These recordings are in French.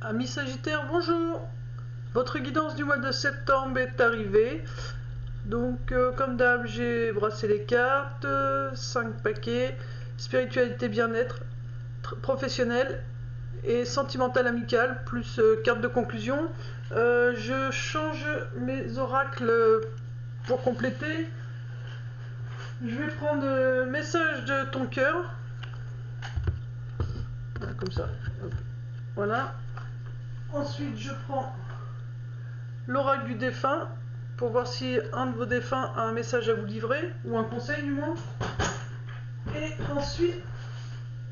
Amis Sagittaires, bonjour. Votre guidance du mois de septembre est arrivée. Donc, comme d'hab, j'ai brassé les cartes, 5 paquets, spiritualité, bien-être, professionnel et sentimental amical, plus carte de conclusion. Je change mes oracles pour compléter. Je vais prendre message de ton cœur. Voilà, comme ça. Hop. Voilà. Ensuite, je prends l'oracle du défunt pour voir si un de vos défunts a un message à vous livrer, ou un conseil du moins. Et ensuite,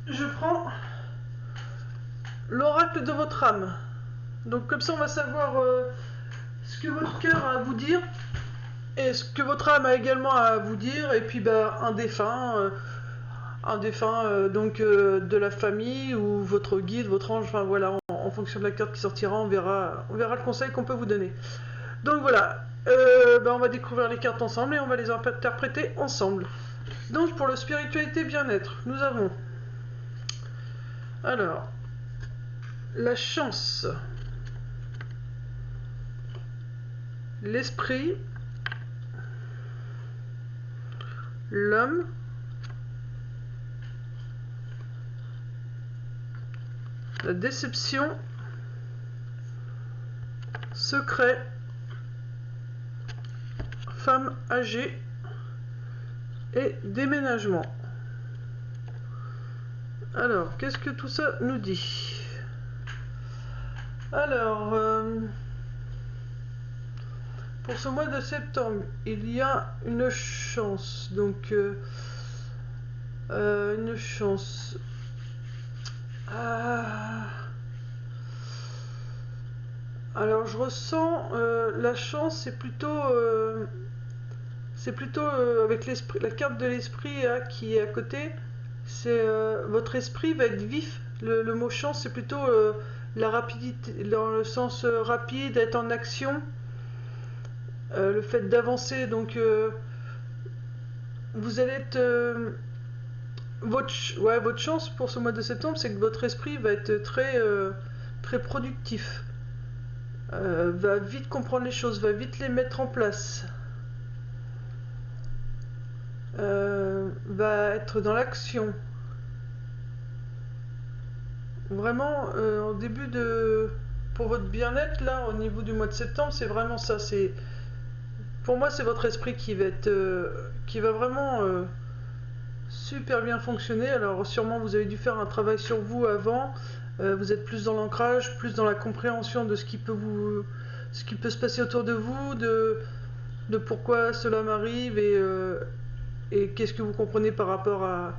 je prends l'oracle de votre âme. Donc comme ça, on va savoir ce que votre cœur a à vous dire, et ce que votre âme a également à vous dire, et puis un défunt, de la famille, ou votre guide, votre ange, enfin voilà, en fonction de la carte qui sortira, on verra le conseil qu'on peut vous donner. Donc voilà, on va découvrir les cartes ensemble et on va les interpréter ensemble. Donc pour le spiritualité bien-être, nous avons alors la chance, l'esprit, l'homme, la déception, secret, femme âgée et déménagement. Alors, qu'est-ce que tout ça nous dit? Alors, pour ce mois de septembre, il y a une chance. Donc, une chance. Alors, je ressens la chance, c'est plutôt avec l'esprit, la carte de l'esprit qui est à côté. C'est votre esprit va être vif. Le mot chance, c'est plutôt la rapidité, dans le sens rapide, être en action, le fait d'avancer. Donc vous allez être votre chance pour ce mois de septembre, c'est que votre esprit va être très productif, va vite comprendre les choses, va vite les mettre en place, va être dans l'action. Vraiment, au début pour votre bien-être, là, au niveau du mois de septembre, c'est vraiment ça. Pour moi, c'est votre esprit qui va vraiment super bien fonctionner. Alors, sûrement, vous avez dû faire un travail sur vous avant. Vous êtes plus dans l'ancrage, plus dans la compréhension de ce qui peut se passer autour de vous, de pourquoi cela m'arrive, et qu'est-ce que vous comprenez par rapport à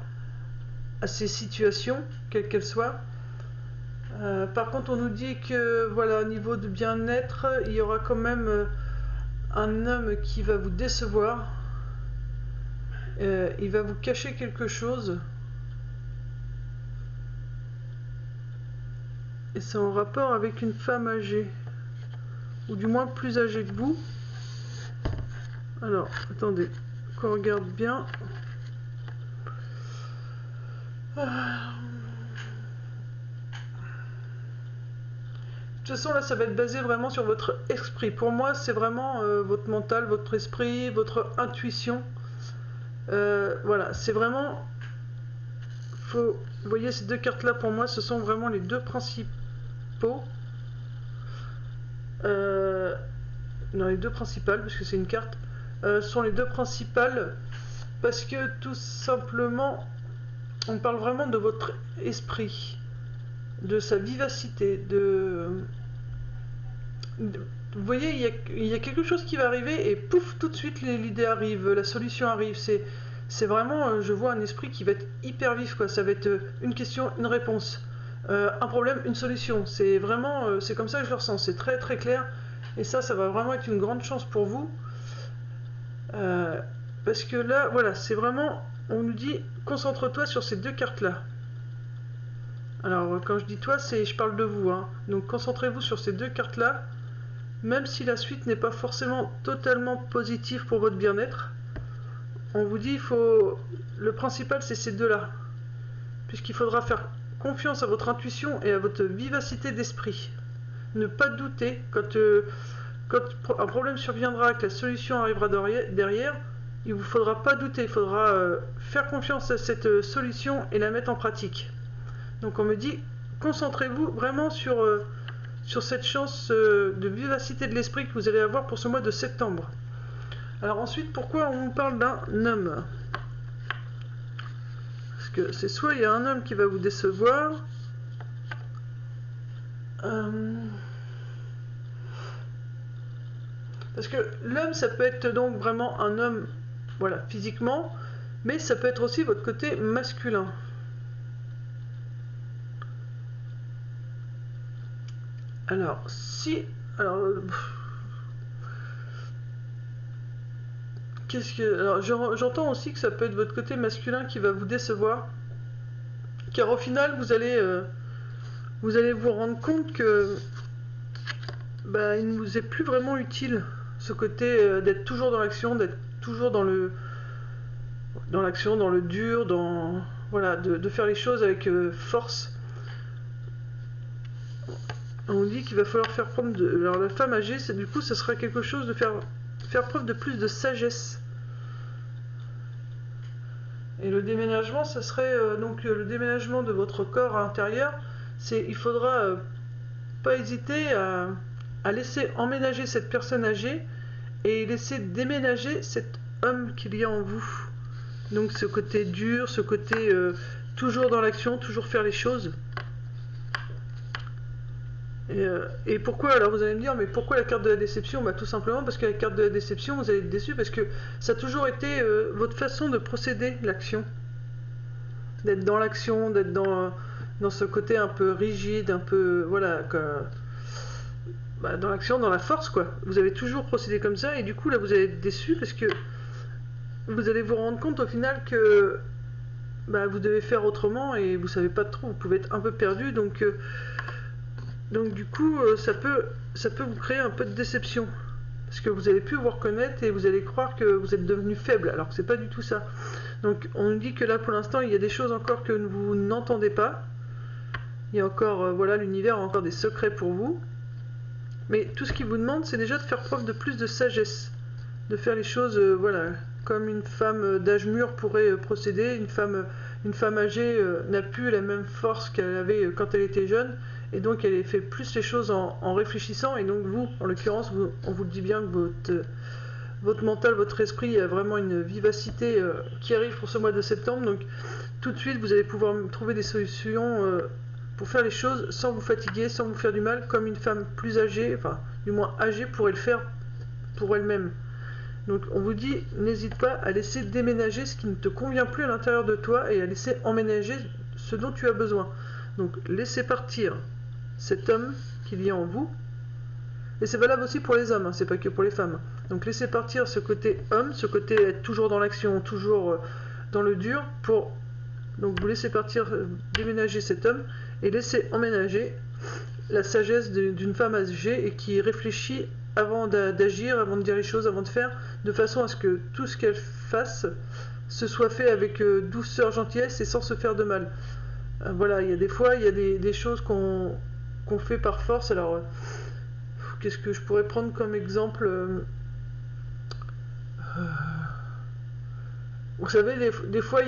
ces situations, quelles qu'elles soient. Par contre, on nous dit que voilà, au niveau de bien-être, il y aura quand même un homme qui va vous décevoir. Il va vous cacher quelque chose. Et c'est en rapport avec une femme âgée, ou du moins plus âgée que vous. Alors, attendez, qu'on regarde bien. De toute façon, là, ça va être basé vraiment sur votre esprit. Pour moi, c'est vraiment votre mental, votre esprit, votre intuition. Voilà, c'est vraiment... Vous voyez, ces deux cartes-là, pour moi, ce sont vraiment les deux principaux. Non, les deux principales, parce que c'est une carte. Sont les deux principales, parce que tout simplement, on parle vraiment de votre esprit, de sa vivacité, vous voyez, il y a quelque chose qui va arriver et pouf, tout de suite l'idée arrive, la solution arrive. C'est vraiment, je vois un esprit qui va être hyper vif, quoi. Ça va être une question, une réponse, un problème, une solution. C'est vraiment, c'est comme ça que je le ressens. C'est très très clair. Et ça va vraiment être une grande chance pour vous. Parce que là, voilà, c'est vraiment, on nous dit, concentre-toi sur ces deux cartes-là. Alors, quand je dis toi, je parle de vous, hein. Donc, concentrez-vous sur ces deux cartes-là, même si la suite n'est pas forcément totalement positive pour votre bien-être. On vous dit, le principal, c'est ces deux-là, puisqu'il faudra faire confiance à votre intuition et à votre vivacité d'esprit. ne pas douter quand un problème surviendra, que la solution arrivera derrière, il ne vous faudra pas douter, il faudra faire confiance à cette solution et la mettre en pratique. Donc on me dit, concentrez-vous vraiment sur cette chance de vivacité de l'esprit que vous allez avoir pour ce mois de septembre. Alors ensuite, pourquoi on vous parle d'un homme? Parce que c'est soit il y a un homme qui va vous décevoir, parce que l'homme, ça peut être donc vraiment un homme, voilà, physiquement, mais ça peut être aussi votre côté masculin. Alors, j'entends aussi que ça peut être votre côté masculin qui va vous décevoir, car au final, vous allez vous rendre compte que il ne vous est plus vraiment utile ce côté d'être toujours dans l'action, d'être toujours dans l'action, dans le dur, voilà, de faire les choses avec force. On dit qu'il va falloir faire preuve de... Alors la femme âgée, du coup, ça sera quelque chose de faire preuve de plus de sagesse. Et le déménagement, ça serait donc le déménagement de votre corps intérieur. Il faudra pas hésiter à laisser emménager cette personne âgée et laisser déménager cet homme qu'il y a en vous. Donc ce côté dur, ce côté toujours dans l'action, toujours faire les choses. Et pourquoi, alors vous allez me dire, mais pourquoi la carte de la déception? Tout simplement parce que la carte de la déception, vous allez être déçu parce que ça a toujours été votre façon de procéder, l'action. D'être dans l'action, d'être dans ce côté un peu rigide, un peu, voilà, dans l'action, dans la force, quoi. Vous avez toujours procédé comme ça, et du coup, là, vous allez être déçu parce que vous allez vous rendre compte au final que vous devez faire autrement et vous savez pas trop, vous pouvez être un peu perdu, donc du coup, ça peut vous créer un peu de déception. Parce que vous allez plus vous reconnaître et vous allez croire que vous êtes devenu faible, alors que c'est pas du tout ça. Donc on nous dit que là, pour l'instant, il y a des choses encore que vous n'entendez pas. Il y a encore, voilà, l'univers a encore des secrets pour vous. Mais tout ce qu'il vous demande, c'est déjà de faire preuve de plus de sagesse. De faire les choses, voilà, comme une femme d'âge mûr pourrait procéder. Une femme âgée n'a plus la même force qu'elle avait quand elle était jeune. Et donc elle fait plus les choses en réfléchissant, et donc vous, en l'occurrence, on vous le dit bien que votre mental, votre esprit a vraiment une vivacité qui arrive pour ce mois de septembre, donc tout de suite vous allez pouvoir trouver des solutions pour faire les choses sans vous fatiguer, sans vous faire du mal, comme une femme plus âgée, enfin du moins âgée pourrait le faire pour elle-même. Donc on vous dit, n'hésite pas à laisser déménager ce qui ne te convient plus à l'intérieur de toi et à laisser emménager ce dont tu as besoin. Donc laissez partir cet homme qu'il y a en vous, et c'est valable aussi pour les hommes, c'est pas que pour les femmes. Donc laissez partir ce côté homme, ce côté être toujours dans l'action, toujours dans le dur, donc vous laissez partir, déménager cet homme, et laissez emménager la sagesse d'une femme âgée et qui réfléchit avant d'agir, avant de dire les choses, avant de faire, de façon à ce que tout ce qu'elle fasse se soit fait avec douceur, gentillesse et sans se faire de mal. Voilà, il y a des fois, il y a des choses qu'on fait par force. Alors, qu'est-ce que je pourrais prendre comme exemple? Vous savez, des fois,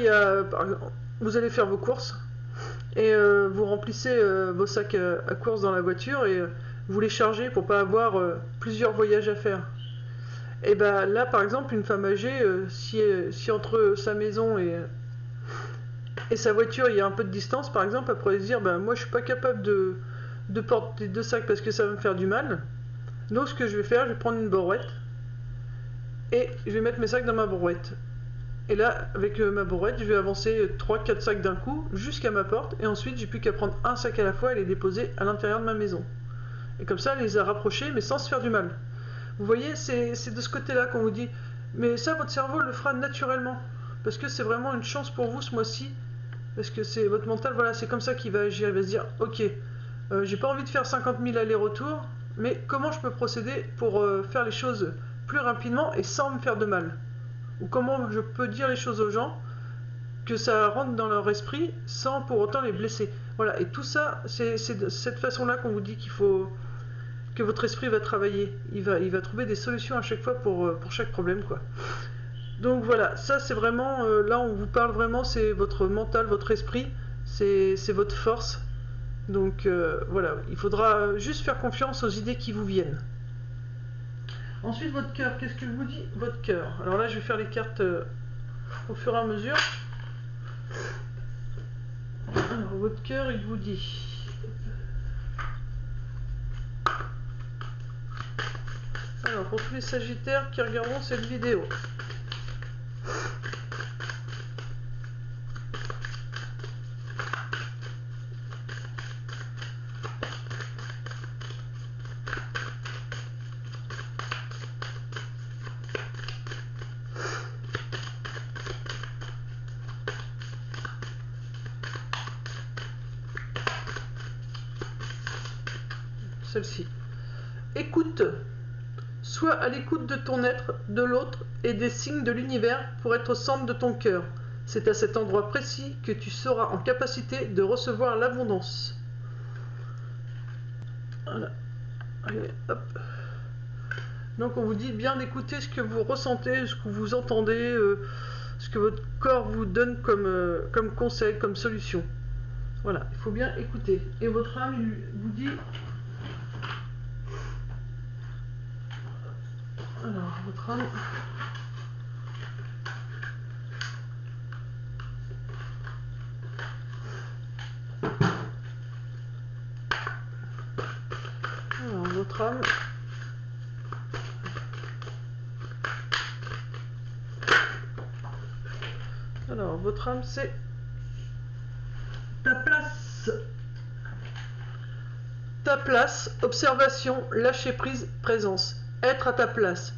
vous allez faire vos courses et vous remplissez vos sacs à courses dans la voiture et vous les chargez pour pas avoir plusieurs voyages à faire. Et là, par exemple, une femme âgée, si entre sa maison et sa voiture, il y a un peu de distance, par exemple, elle pourrait se dire, moi je suis pas capable de porter 2 sacs parce que ça va me faire du mal. Donc ce que je vais faire, je vais prendre une brouette et je vais mettre mes sacs dans ma brouette. Et là, avec ma brouette, je vais avancer 3-4 sacs d'un coup jusqu'à ma porte, et ensuite j'ai plus qu'à prendre un sac à la fois et les déposer à l'intérieur de ma maison. Et comme ça, elle les a rapprochés, mais sans se faire du mal. Vous voyez, c'est de ce côté-là qu'on vous dit, mais ça, votre cerveau le fera naturellement, parce que c'est vraiment une chance pour vous ce mois-ci, parce que c'est votre mental, voilà, c'est comme ça qu'il va agir. Il va se dire, ok, j'ai pas envie de faire 50 000 allers-retours, mais comment je peux procéder pour faire les choses plus rapidement et sans me faire de mal? Ou comment je peux dire les choses aux gens que ça rentre dans leur esprit sans pour autant les blesser? Voilà, et tout ça, c'est de cette façon-là qu'on vous dit qu'il faut que votre esprit va travailler. Il va trouver des solutions à chaque fois pour chaque problème, quoi. Donc voilà, ça c'est vraiment, là on vous parle vraiment, c'est votre mental, votre esprit, c'est votre force. Donc voilà, il faudra juste faire confiance aux idées qui vous viennent. Ensuite, votre cœur, qu'est-ce que vous dit votre cœur? Alors là, je vais faire les cartes au fur et à mesure. Alors, votre cœur, il vous dit... Alors, pour tous les Sagittaires qui regarderont cette vidéo. Celle-ci. Écoute. Sois à l'écoute de ton être, de l'autre et des signes de l'univers pour être au centre de ton cœur. C'est à cet endroit précis que tu seras en capacité de recevoir l'abondance. Voilà. Allez, hop. Donc on vous dit bien d'écouter ce que vous ressentez, ce que vous entendez, ce que votre corps vous donne comme conseil, comme solution. Voilà, il faut bien écouter. Et votre âme vous dit... Alors, votre âme... Alors, votre âme... Alors, votre âme, c'est... Ta place. Ta place, observation, lâcher prise, présence. Être à ta place.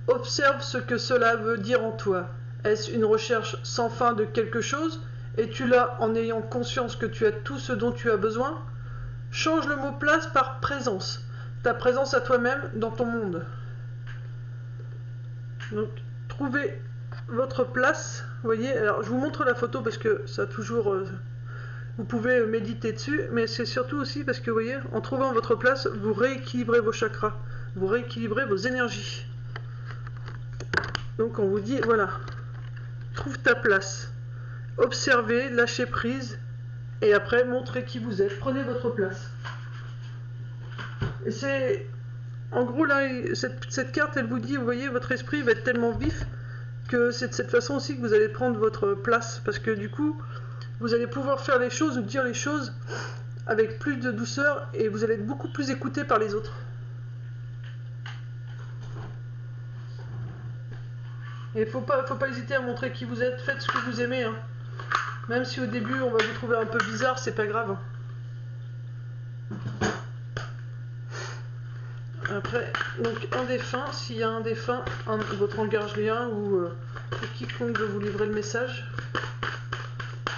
Observe ce que cela veut dire en toi. Est-ce une recherche sans fin de quelque chose? Es-tu là en ayant conscience que tu as tout ce dont tu as besoin? Change le mot place par présence. Ta présence à toi-même dans ton monde. Donc, trouvez votre place. Vous voyez, alors je vous montre la photo parce que ça a toujours... vous pouvez méditer dessus, mais c'est surtout aussi parce que vous voyez, en trouvant votre place, vous rééquilibrez vos chakras. Vous rééquilibrez vos énergies. Donc on vous dit, voilà, trouve ta place. Observez, lâchez prise, et après montrez qui vous êtes. Prenez votre place. Et c'est... En gros là, cette carte, elle vous dit, vous voyez, votre esprit va être tellement vif que c'est de cette façon aussi que vous allez prendre votre place. Parce que du coup, vous allez pouvoir faire les choses ou dire les choses avec plus de douceur et vous allez être beaucoup plus écouté par les autres. Et faut pas hésiter à montrer qui vous êtes, faites ce que vous aimez. Hein. Même si au début on va vous trouver un peu bizarre, c'est pas grave. Après, donc un défunt, s'il y a un défunt, votre ange gardien ou quiconque veut vous livrer le message,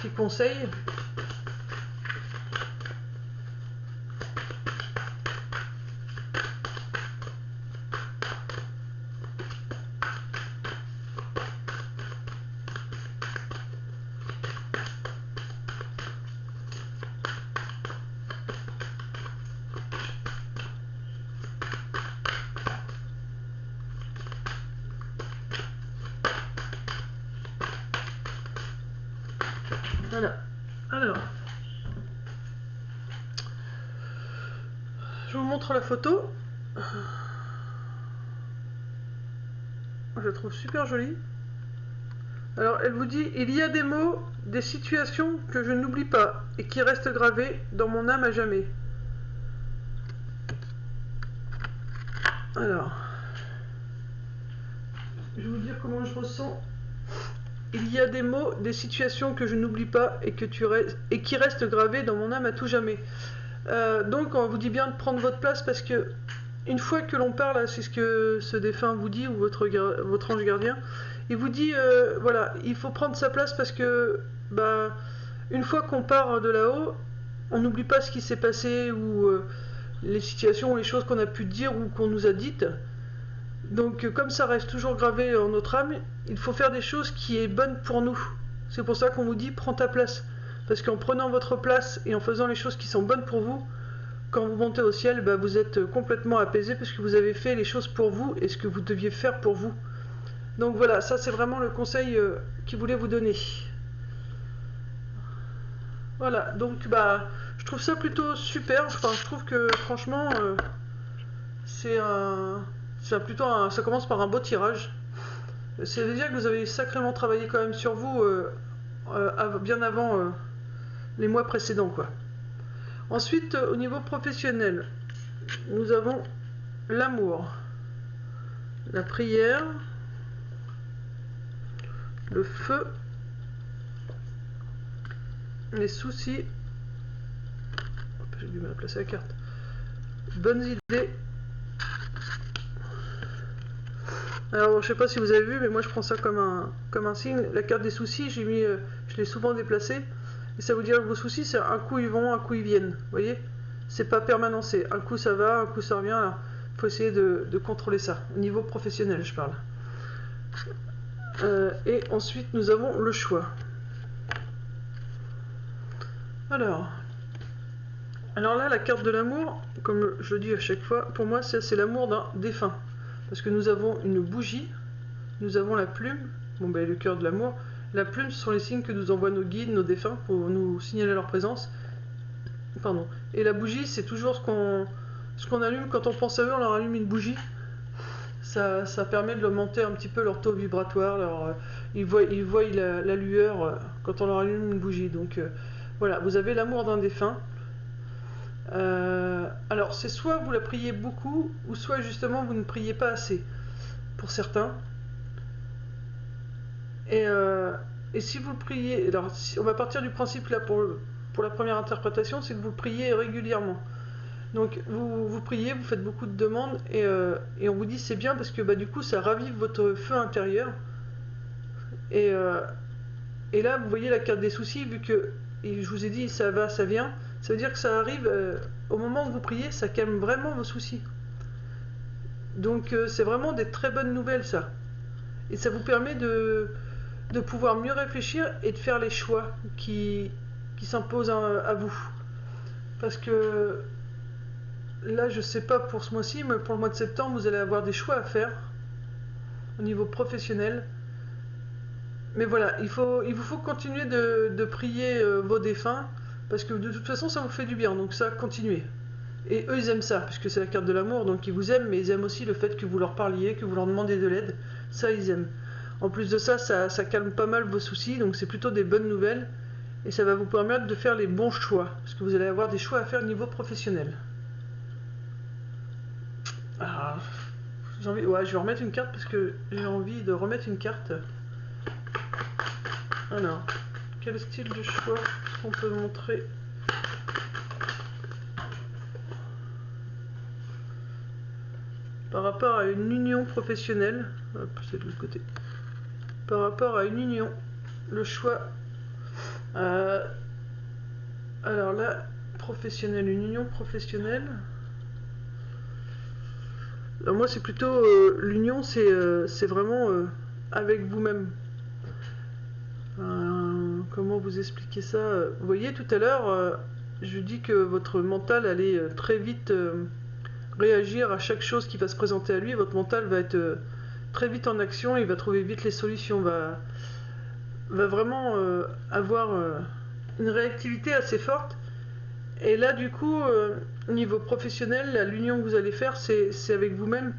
qui conseille. Voilà. Alors, je vous montre la photo. Je la trouve super jolie. Alors, elle vous dit, il y a des mots, des situations que je n'oublie pas et qui restent gravés dans mon âme à jamais. Alors, je vais vous dire comment je ressens. Il y a des mots, des situations que je n'oublie pas et qui restent gravés dans mon âme à tout jamais. Donc on vous dit bien de prendre votre place parce que une fois que l'on parle, c'est ce que ce défunt vous dit ou votre ange gardien, il vous dit voilà, il faut prendre sa place parce que une fois qu'on part de là-haut, on n'oublie pas ce qui s'est passé ou les situations ou les choses qu'on a pu dire ou qu'on nous a dites. Donc comme ça reste toujours gravé en notre âme, il faut faire des choses qui est bonnes pour nous. C'est pour ça qu'on vous dit prends ta place. Parce qu'en prenant votre place et en faisant les choses qui sont bonnes pour quand vous montez au ciel, bah, vous êtes complètement apaisé parce que vous avez fait les choses pour vous et ce que vous deviez faire pour vous. Donc voilà, ça c'est vraiment le conseil qu'il voulait vous donner. Voilà, donc bah, je trouve ça plutôt super. Enfin, je trouve que franchement, ça commence par un beau tirage. C'est veut dire que vous avez sacrément travaillé quand même sur vous bien avant les mois précédents, quoi. Ensuite, au niveau professionnel, nous avons l'amour, la prière, le feu, les soucis. J'ai du mal à placer la carte. Bonnes idées. Alors, je sais pas si vous avez vu, mais moi je prends ça comme un signe. La carte des soucis, je l'ai souvent déplacée. Et ça veut dire que vos soucis, c'est un coup ils vont, un coup ils viennent. Vous voyez? C'est pas permanent, c'est un coup ça va, un coup ça revient. Alors, il faut essayer de contrôler ça. Au niveau professionnel, je parle. Et ensuite, nous avons le choix. Alors là, la carte de l'amour, comme je le dis à chaque fois, pour moi, c'est l'amour d'un défunt. Parce que nous avons une bougie, nous avons la plume, bon ben le cœur de l'amour. La plume, ce sont les signes que nous envoient nos guides, nos défunts, pour nous signaler leur présence. Pardon. Et la bougie, c'est toujours ce qu'on allume quand on pense à eux, on leur allume une bougie. Ça permet de monter un petit peu leur taux vibratoire. Ils voient la lueur quand on leur allume une bougie. Donc voilà, vous avez l'amour d'un défunt. Alors c'est soit vous la priez beaucoup, ou soit justement vous ne priez pas assez, pour certains. Et si vous le priez, alors on va partir du principe là pour la première interprétation, c'est que vous le priez régulièrement. Donc vous priez, vous faites beaucoup de demandes et on vous dit c'est bien parce que bah, du coup ça ravive votre feu intérieur. Et là vous voyez la carte des soucis, vu que je vous ai dit ça va, ça vient, ça veut dire que ça arrive au moment où vous priez, ça calme vraiment vos soucis. Donc c'est vraiment des très bonnes nouvelles ça. Et ça vous permet de pouvoir mieux réfléchir et de faire les choix qui s'imposent à vous. Parce que là, je sais pas pour ce mois-ci, mais pour le mois de septembre, vous allez avoir des choix à faire au niveau professionnel. Mais voilà, il vous faut continuer de prier vos défunts, parce que de toute façon, ça vous fait du bien, donc ça, continuez. Et eux, ils aiment ça, puisque c'est la carte de l'amour, donc ils vous aiment, mais ils aiment aussi le fait que vous leur parliez, que vous leur demandiez de l'aide. Ça, ils aiment. En plus de ça, ça calme pas mal vos soucis, donc c'est plutôt des bonnes nouvelles. Et ça va vous permettre de faire les bons choix, parce que vous allez avoir des choix à faire au niveau professionnel. Ah, je vais remettre une carte, parce que j'ai envie de remettre une carte. Alors, quel style de choix on peut montrer? Par rapport à une union professionnelle, hop, c'est de l'autre côté. Par rapport à une union, le choix. Alors là, professionnel, une union professionnelle. Alors moi, c'est plutôt l'union, c'est vraiment avec vous-même. Comment vous expliquer ça? Vous voyez, tout à l'heure, je dis que votre mental allait très vite réagir à chaque chose qui va se présenter à lui. Votre mental va être très vite en action, il va trouver vite les solutions, va vraiment avoir une réactivité assez forte. Et là, du coup, au niveau professionnel, l'union que vous allez faire, c'est avec vous-même.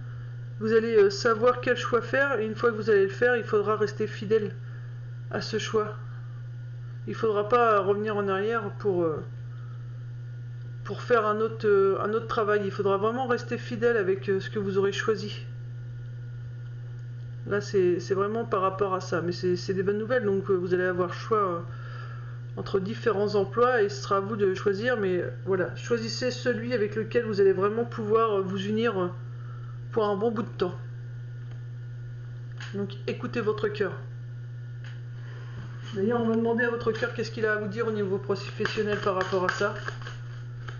Vous allez savoir quel choix faire, et une fois que vous allez le faire, il faudra rester fidèle à ce choix. Il ne faudra pas revenir en arrière pour faire un autre travail. Il faudra vraiment rester fidèle avec ce que vous aurez choisi. Là, c'est vraiment par rapport à ça. Mais c'est des bonnes nouvelles, donc vous allez avoir choix entre différents emplois et ce sera à vous de choisir. Mais voilà, choisissez celui avec lequel vous allez vraiment pouvoir vous unir pour un bon bout de temps. Donc écoutez votre cœur. D'ailleurs, on va demander à votre cœur qu'est-ce qu'il a à vous dire au niveau professionnel par rapport à ça.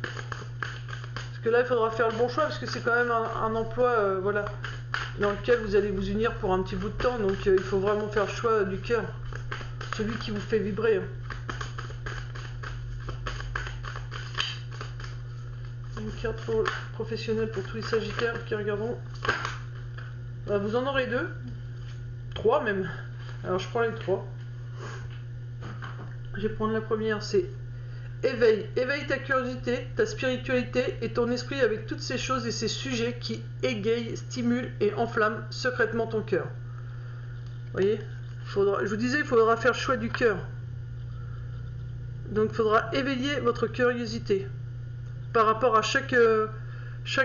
Parce que là, il faudra faire le bon choix, parce que c'est quand même un emploi voilà, dans lequel vous allez vous unir pour un petit bout de temps. Donc il faut vraiment faire le choix du cœur, celui qui vous fait vibrer. carte professionnelle pour tous les Sagittaires qui regarderont. Vous en aurez 2. 3 même. Alors je prends les 3. Je vais prendre la première, c'est éveille. Éveille ta curiosité, ta spiritualité et ton esprit avec toutes ces choses et ces sujets qui égayent, stimulent et enflamment secrètement ton cœur. Vous voyez, je vous disais, il faudra faire choix du cœur. Donc il faudra éveiller votre curiosité par rapport à chaque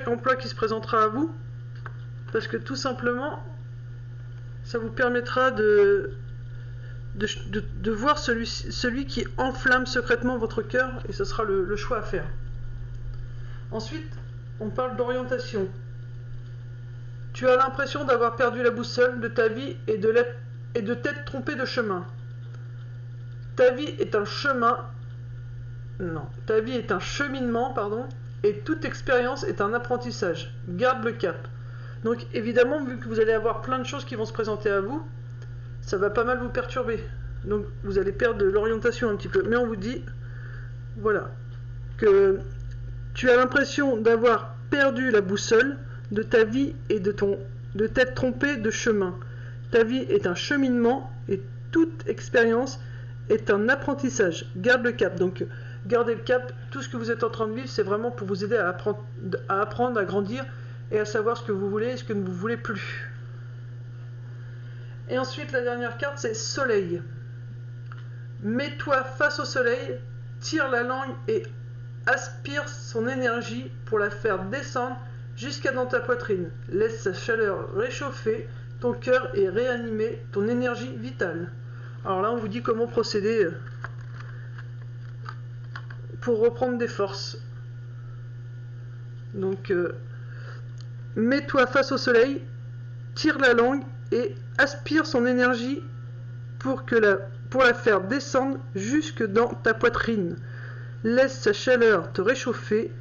emploi qui se présentera à vous. Parce que tout simplement, ça vous permettra de voir celui qui enflamme secrètement votre cœur, et ce sera le choix à faire. Ensuite, on parle d'orientation. Tu as l'impression d'avoir perdu la boussole de ta vie et de t'être trompé de chemin. Ta vie est un chemin... Non, ta vie est un cheminement, pardon, et toute expérience est un apprentissage. Garde le cap. Donc évidemment, vu que vous allez avoir plein de choses qui vont se présenter à vous, ça va pas mal vous perturber. Donc vous allez perdre de l'orientation un petit peu. Mais on vous dit, voilà, que tu as l'impression d'avoir perdu la boussole de ta vie et de t'être trompé de chemin. Ta vie est un cheminement et toute expérience est un apprentissage. Garde le cap. Donc gardez le cap. Tout ce que vous êtes en train de vivre, c'est vraiment pour vous aider à apprendre, à grandir et à savoir ce que vous voulez et ce que vous ne voulez plus. Et ensuite, la dernière carte, c'est Soleil. Mets-toi face au soleil, tire la langue et aspire son énergie pour la faire descendre jusqu'à dans ta poitrine. Laisse sa chaleur réchauffer ton cœur et réanimer ton énergie vitale. Alors là, on vous dit comment procéder pour reprendre des forces. Donc, mets-toi face au soleil, tire la langue et aspire son énergie pour la faire descendre jusque dans ta poitrine. Laisse sa chaleur te réchauffer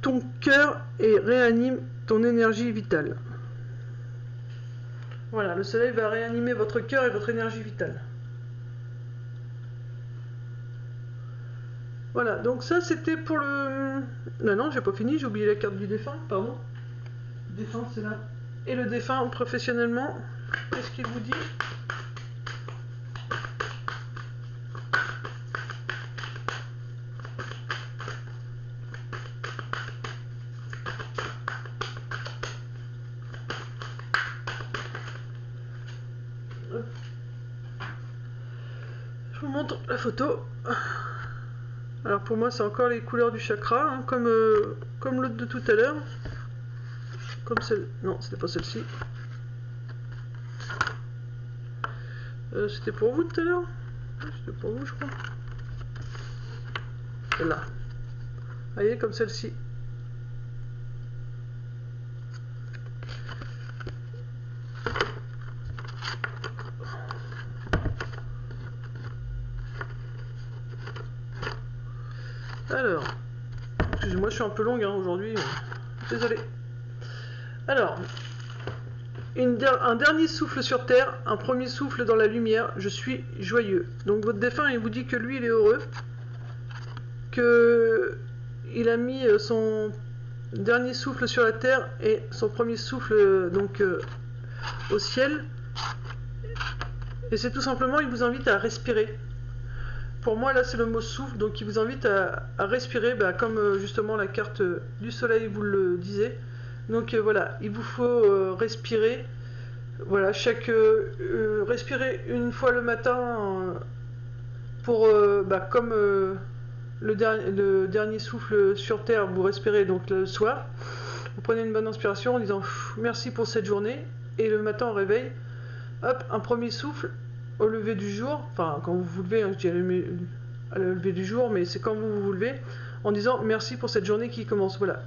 ton cœur et réanime ton énergie vitale. Voilà, le soleil va réanimer votre cœur et votre énergie vitale. Voilà, donc ça c'était pour le... Non, j'ai pas fini, j'ai oublié la carte du défunt, pardon. Le défunt, c'est là. Et le défunt, professionnellement, qu'est-ce qu'il vous dit ? Je vous montre la photo. Alors pour moi c'est encore les couleurs du chakra, hein, comme l'autre de tout à l'heure. Comme celle... Non, c'était pas celle-ci. C'était pour vous tout à l'heure. C'était pour vous, je crois. Celle-là. Vous voyez, comme celle-ci. Alors, excusez-moi, je suis un peu longue hein, aujourd'hui. Désolé. Alors, un dernier souffle sur terre, un premier souffle dans la lumière, je suis joyeux. Donc votre défunt, il vous dit que lui, il est heureux, que il a mis son dernier souffle sur la terre et son premier souffle donc au ciel. Et c'est tout simplement, il vous invite à respirer. Pour moi, là, c'est le mot souffle, donc il vous invite à respirer, comme justement la carte du soleil vous le disait. Donc voilà, il vous faut respirer. Voilà, respirer une fois le matin pour, comme le dernier souffle sur terre, vous respirez donc le soir. Vous prenez une bonne inspiration en disant merci pour cette journée. Et le matin au réveil, hop, un premier souffle au lever du jour, enfin quand vous vous levez, hein, je dis à le lever du jour, mais c'est quand vous vous levez, en disant merci pour cette journée qui commence. Voilà.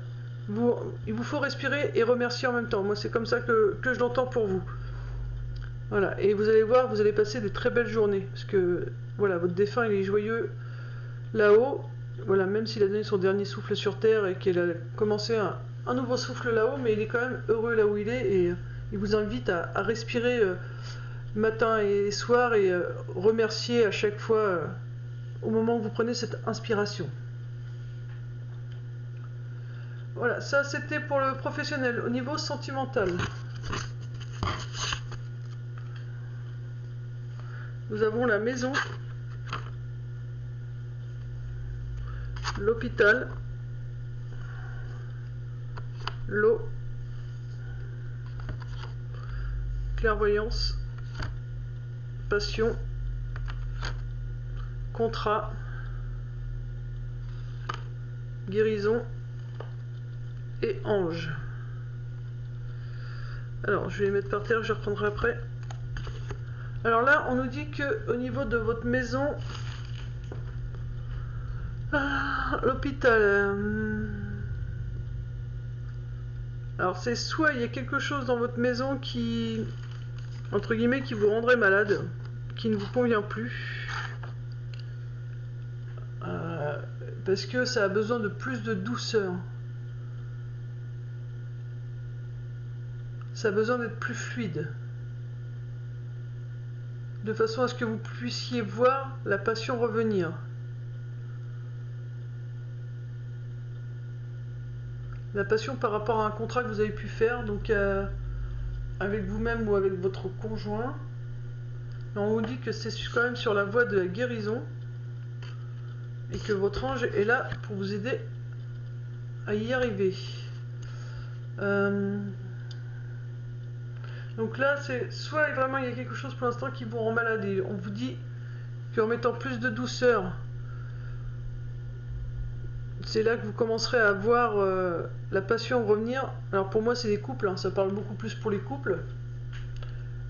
Il vous faut respirer et remercier en même temps. Moi, c'est comme ça que je l'entends pour vous. Voilà. Et vous allez voir, vous allez passer de très belles journées. Parce que, voilà, votre défunt, il est joyeux là-haut. Voilà, même s'il a donné son dernier souffle sur terre et qu'il a commencé un nouveau souffle là-haut, mais il est quand même heureux là où il est. Et il vous invite à respirer matin et soir et remercier à chaque fois au moment où vous prenez cette inspiration. Voilà, ça c'était pour le professionnel. Au niveau sentimental, nous avons la maison, l'hôpital, l'eau, clairvoyance, passion, contrat, guérison et ange. Alors, je vais les mettre par terre, je les reprendrai après. Alors là, on nous dit que au niveau de votre maison, l'hôpital. Alors c'est soit il y a quelque chose dans votre maison qui, entre guillemets, qui vous rendrait malade, qui ne vous convient plus, parce que ça a besoin de plus de douceur. Ça a besoin d'être plus fluide, de façon à ce que vous puissiez voir la passion revenir. La passion par rapport à un contrat que vous avez pu faire, donc avec vous-même ou avec votre conjoint. Et on vous dit que c'est quand même sur la voie de la guérison et que votre ange est là pour vous aider à y arriver. Donc là, c'est soit vraiment il y a quelque chose pour l'instant qui vous rend malade et on vous dit qu'en mettant plus de douceur, c'est là que vous commencerez à voir la passion revenir. Alors pour moi c'est des couples, hein, ça parle beaucoup plus pour les couples.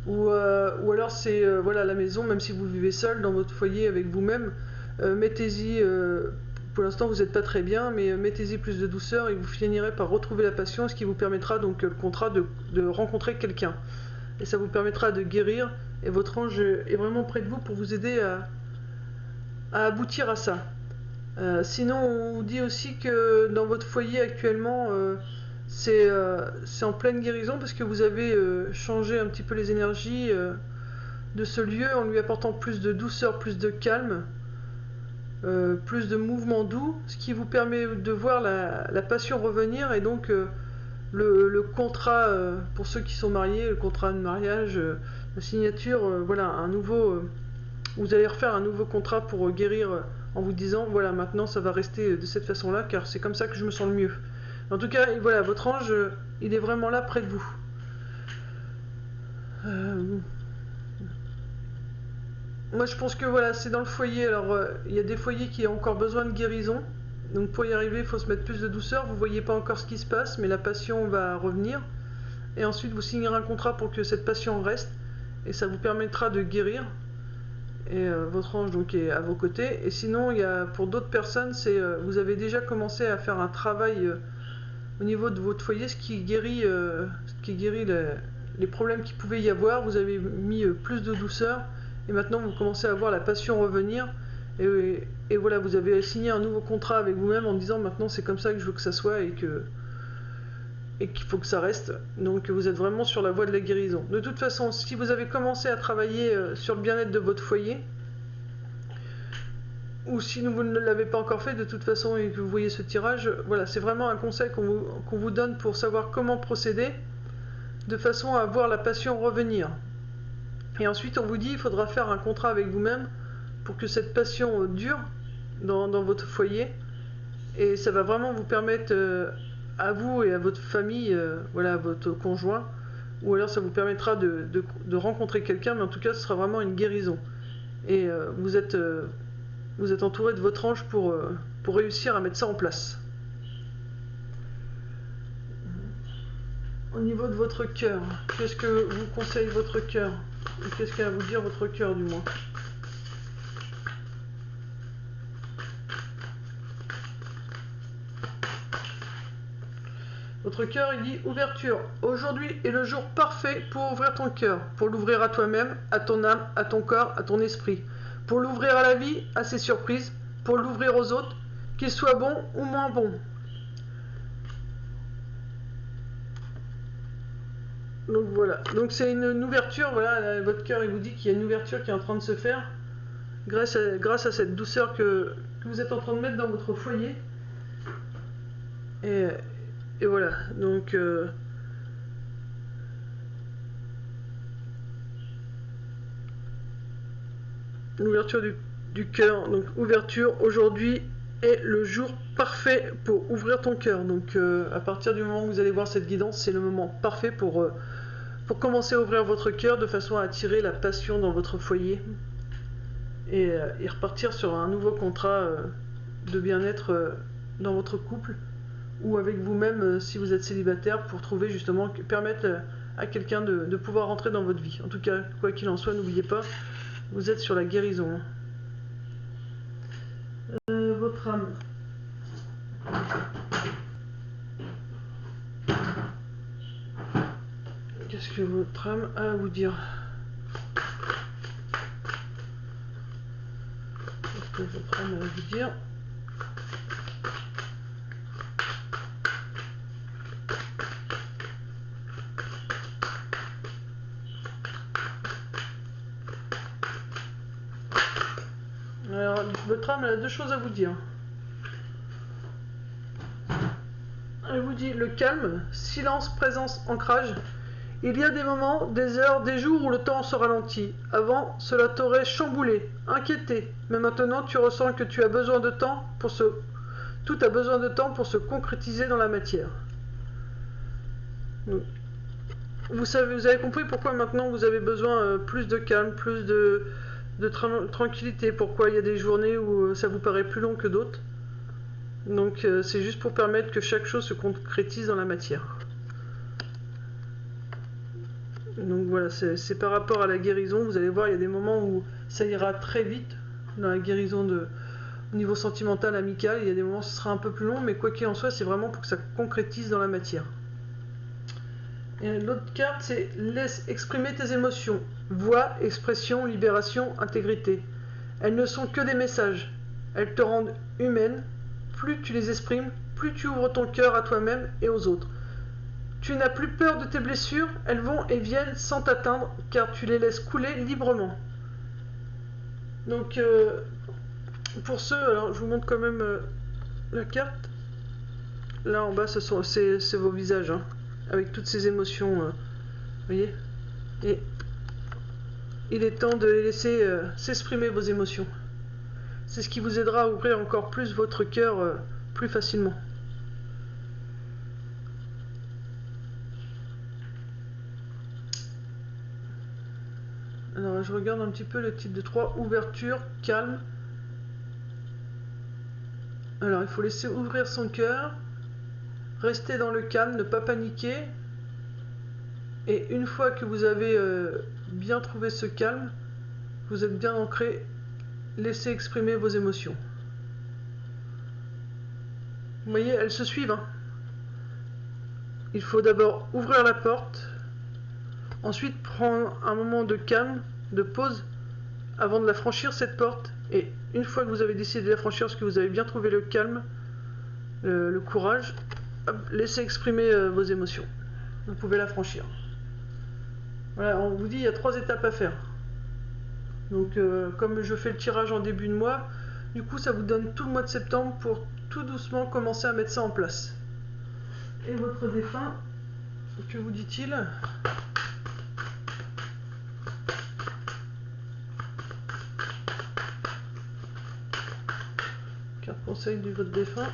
Ou alors c'est voilà, la maison, même si vous vivez seul dans votre foyer avec vous-même, mettez-y, pour l'instant vous n'êtes pas très bien, mais mettez-y plus de douceur et vous finirez par retrouver la passion, ce qui vous permettra donc le contrat de rencontrer quelqu'un. Et ça vous permettra de guérir, et votre ange est vraiment près de vous pour vous aider à aboutir à ça. Sinon, on vous dit aussi que dans votre foyer actuellement, c'est en pleine guérison parce que vous avez changé un petit peu les énergies de ce lieu en lui apportant plus de douceur, plus de calme, plus de mouvement doux, ce qui vous permet de voir la passion revenir et donc le contrat, pour ceux qui sont mariés, le contrat de mariage, la signature, voilà, un nouveau, vous allez refaire un nouveau contrat pour guérir en vous disant voilà, maintenant ça va rester de cette façon là car c'est comme ça que je me sens le mieux. En tout cas, voilà, votre ange il est vraiment là près de vous. Moi je pense que voilà, c'est dans le foyer. Alors il y a des foyers qui ont encore besoin de guérison, donc pour y arriver il faut se mettre plus de douceur. Vous voyez pas encore ce qui se passe, mais la passion va revenir et ensuite vous signerez un contrat pour que cette passion reste et ça vous permettra de guérir. Et votre ange donc est à vos côtés. Et sinon, il y a, pour d'autres personnes, c'est vous avez déjà commencé à faire un travail au niveau de votre foyer, ce qui guérit les problèmes qu'il pouvait y avoir. Vous avez mis plus de douceur et maintenant vous commencez à voir la passion revenir. Et voilà, vous avez signé un nouveau contrat avec vous-même en disant maintenant c'est comme ça que je veux que ça soit et qu'il faut que ça reste. Donc vous êtes vraiment sur la voie de la guérison. De toute façon, si vous avez commencé à travailler sur le bien-être de votre foyer, ou si vous ne l'avez pas encore fait de toute façon et que vous voyez ce tirage, voilà, c'est vraiment un conseil qu'on vous donne pour savoir comment procéder, de façon à voir la passion revenir. Et ensuite on vous dit il faudra faire un contrat avec vous-même pour que cette passion dure dans votre foyer, et ça va vraiment vous permettre à vous et à votre famille, voilà, à votre conjoint, ou alors ça vous permettra de rencontrer quelqu'un, mais en tout cas ce sera vraiment une guérison. Et vous êtes entouré de votre ange pour réussir à mettre ça en place. Au niveau de votre cœur, qu'est-ce que vous conseille votre cœur? Qu'est-ce qu'a à vous dire votre cœur du moins? Votre cœur, il dit ouverture. Aujourd'hui est le jour parfait pour ouvrir ton cœur, pour l'ouvrir à toi-même, à ton âme, à ton corps, à ton esprit, pour l'ouvrir à la vie, à ses surprises, pour l'ouvrir aux autres, qu'ils soient bons ou moins bons. Donc voilà, donc c'est une ouverture, voilà, votre cœur il vous dit qu'il y a une ouverture qui est en train de se faire grâce à cette douceur que vous êtes en train de mettre dans votre foyer. Et voilà, donc l'ouverture du cœur. Donc ouverture, aujourd'hui est le jour parfait pour ouvrir ton cœur. Donc à partir du moment où vous allez voir cette guidance, c'est le moment parfait pour commencer à ouvrir votre cœur de façon à attirer la passion dans votre foyer et repartir sur un nouveau contrat de bien-être dans votre couple ou avec vous-même si vous êtes célibataire, pour trouver justement, permettre à quelqu'un de pouvoir rentrer dans votre vie. En tout cas, quoi qu'il en soit, n'oubliez pas, vous êtes sur la guérison. Votre âme. Qu'est-ce que votre âme a à vous dire? Qu'est-ce que votre âme a à vous dire? Alors, votre âme a deux choses à vous dire. Elle vous dit le calme, silence, présence, ancrage. Il y a des moments, des heures, des jours où le temps se ralentit. Avant, cela t'aurait chamboulé, inquiété. Mais maintenant, tu ressens que tu as besoin de temps pour se... Tout a besoin de temps pour se concrétiser dans la matière. Donc, vous avez compris pourquoi maintenant vous avez besoin plus de calme, plus de tranquillité. Pourquoi il y a des journées où ça vous paraît plus long que d'autres. Donc c'est juste pour permettre que chaque chose se concrétise dans la matière. Donc voilà, c'est par rapport à la guérison. Vous allez voir, il y a des moments où ça ira très vite dans la guérison au niveau sentimental, amical. Il y a des moments où ce sera un peu plus long, mais quoi qu'il en soit, c'est vraiment pour que ça concrétise dans la matière. Et l'autre carte, c'est laisse exprimer tes émotions. Voix, expression, libération, intégrité. Elles ne sont que des messages. Elles te rendent humaine. Plus tu les exprimes, plus tu ouvres ton cœur à toi-même et aux autres. Tu n'as plus peur de tes blessures, elles vont et viennent sans t'atteindre, car tu les laisses couler librement. Donc, pour ceux, alors je vous montre quand même la carte. Là en bas, c'est vos visages, hein, avec toutes ces émotions. Vous voyez? Et il est temps de les laisser s'exprimer, vos émotions. C'est ce qui vous aidera à ouvrir encore plus votre cœur plus facilement. Alors je regarde un petit peu le type de 3, ouverture, calme. Alors il faut laisser ouvrir son cœur, rester dans le calme, ne pas paniquer. Et une fois que vous avez bien trouvé ce calme, vous êtes bien ancré, laissez exprimer vos émotions. Vous voyez, elles se suivent, hein. Il faut d'abord ouvrir la porte, ensuite prendre un moment de calme, de pause, avant de la franchir, cette porte. Et une fois que vous avez décidé de la franchir, parce que vous avez bien trouvé le calme, le courage, laissez exprimer vos émotions. Vous pouvez la franchir. Voilà, on vous dit il y a 3 étapes à faire. Donc comme je fais le tirage en début de mois, du coup ça vous donne tout le mois de septembre pour tout doucement commencer à mettre ça en place. Et votre défunt, que vous dit-il? Carte conseil de votre défunt.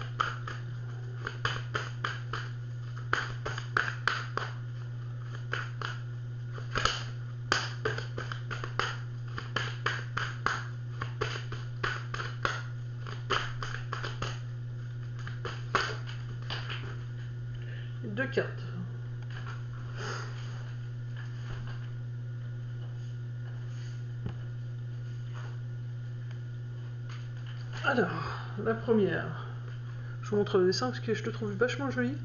Deux cartes. Alors, la première. Je vous montre le dessin parce que je le trouve vachement joli.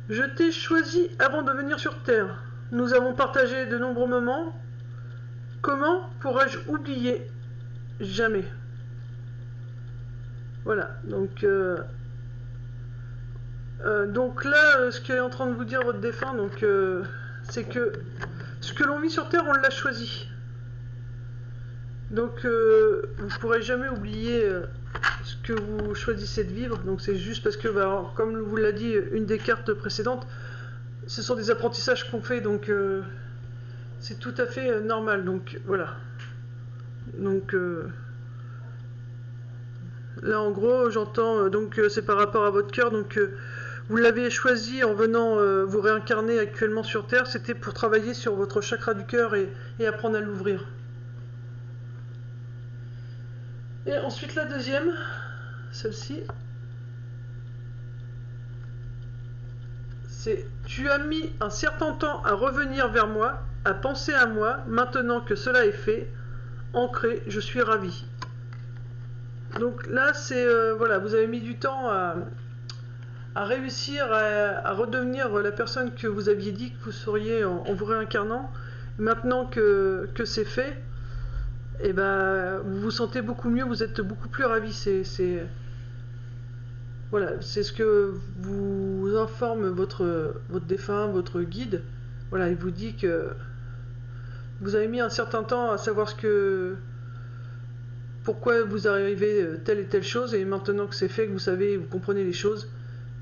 Je t'ai choisi avant de venir sur Terre. Nous avons partagé de nombreux moments. Comment pourrais-je oublier? Jamais. Voilà, donc là, ce qu'est en train de vous dire votre défunt, c'est que ce que l'on vit sur Terre, on l'a choisi. Donc vous ne pourrez jamais oublier ce que vous choisissez de vivre. Donc c'est juste parce que, bah, comme vous l'a dit une des cartes précédentes, ce sont des apprentissages qu'on fait, donc c'est tout à fait normal. Donc voilà. Donc là en gros j'entends donc c'est par rapport à votre cœur. Donc vous l'avez choisi en venant vous réincarner actuellement sur Terre. C'était pour travailler sur votre chakra du cœur et apprendre à l'ouvrir. Et ensuite la deuxième, celle-ci, c'est: tu as mis un certain temps à revenir vers moi, à penser à moi. Maintenant que cela est fait, ancré, je suis ravi. Donc là c'est voilà, vous avez mis du temps à réussir à redevenir la personne que vous aviez dit que vous seriez en vous réincarnant. Maintenant que c'est fait, et ben vous vous sentez beaucoup mieux, vous êtes beaucoup plus ravi. Voilà, c'est ce que vous informe votre défunt, votre guide. Voilà, il vous dit que vous avez mis un certain temps à savoir pourquoi vous arrivez telle et telle chose, et maintenant que c'est fait, que vous savez, vous comprenez les choses,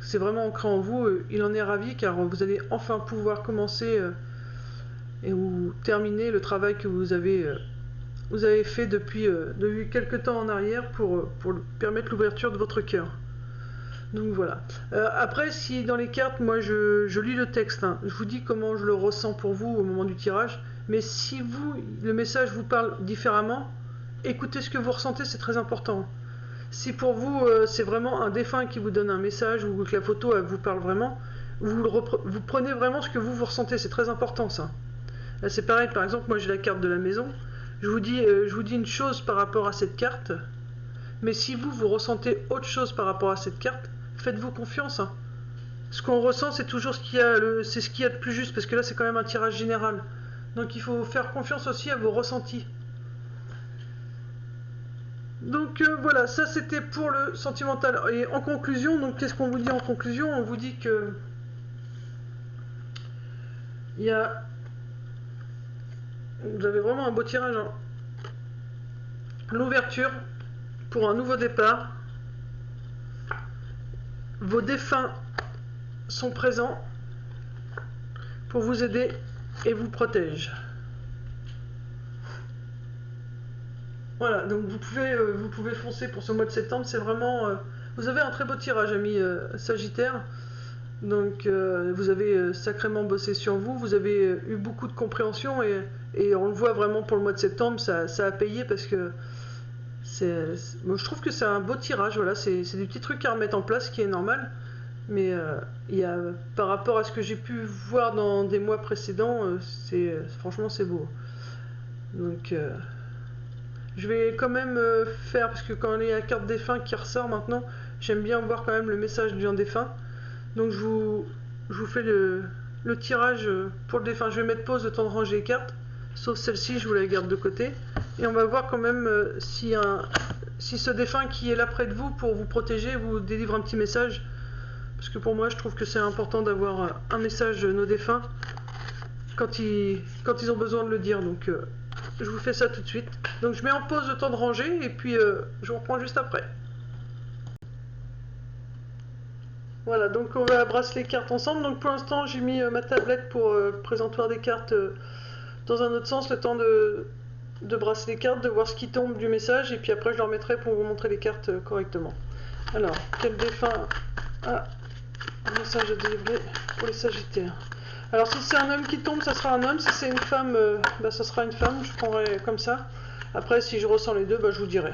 c'est vraiment ancré en vous. Il en est ravi car vous allez enfin pouvoir commencer et vous terminer le travail que vous avez fait depuis quelques temps en arrière pour permettre l'ouverture de votre cœur. Donc voilà. Après, si dans les cartes, moi je lis le texte, hein, je vous dis comment je le ressens pour vous au moment du tirage, mais si le message vous parle différemment, écoutez ce que vous ressentez, c'est très important. Si pour vous c'est vraiment un défunt qui vous donne un message ou que la photo elle vous parle vraiment, vous prenez vraiment ce que vous ressentez, c'est très important ça. Là c'est pareil, par exemple moi j'ai la carte de la maison, je vous dis une chose par rapport à cette carte, mais si vous ressentez autre chose par rapport à cette carte, faites-vous confiance. Hein. Ce qu'on ressent c'est toujours ce qu'il y a de plus juste, parce que là c'est quand même un tirage général. Donc il faut faire confiance aussi à vos ressentis. Donc voilà, ça c'était pour le sentimental. Et en conclusion, donc qu'est-ce qu'on vous dit en conclusion? On vous dit que vous avez vraiment un beau tirage. Hein. L'ouverture pour un nouveau départ. Vos défunts sont présents pour vous aider et vous protègent. Voilà, donc vous pouvez foncer pour ce mois de septembre. C'est vraiment... vous avez un très beau tirage, ami Sagittaire. Donc vous avez sacrément bossé sur vous. Vous avez eu beaucoup de compréhension et on le voit vraiment pour le mois de septembre. Ça a payé parce que moi, je trouve que c'est un beau tirage. Voilà, c'est des petits trucs à remettre en place, ce qui est normal. Mais par rapport à ce que j'ai pu voir dans des mois précédents, franchement c'est beau. Donc... je vais quand même faire, parce que quand il y a la carte défunt qui ressort maintenant, j'aime bien voir quand même le message d'un défunt. Donc je vous fais le tirage pour le défunt. Je vais mettre pause le temps de ranger les cartes, sauf celle-ci, je vous la garde de côté. Et on va voir quand même si ce défunt qui est là près de vous pour vous protéger vous délivre un petit message. Parce que pour moi, je trouve que c'est important d'avoir un message de nos défunts quand ils ont besoin de le dire. Donc je vous fais ça tout de suite. Donc je mets en pause le temps de ranger et puis je vous reprends juste après. Voilà, donc on va brasser les cartes ensemble. Donc pour l'instant j'ai mis ma tablette pour présentoir des cartes dans un autre sens, le temps de brasser les cartes, de voir ce qui tombe du message, et puis après je le remettrai pour vous montrer les cartes correctement. Alors, quel défunt a un message à délivrer pour les Sagittaires? Alors si c'est un homme qui tombe, ça sera un homme. Si c'est une femme, ça sera une femme. Je prendrai comme ça. Après, si je ressens les deux, je vous dirai.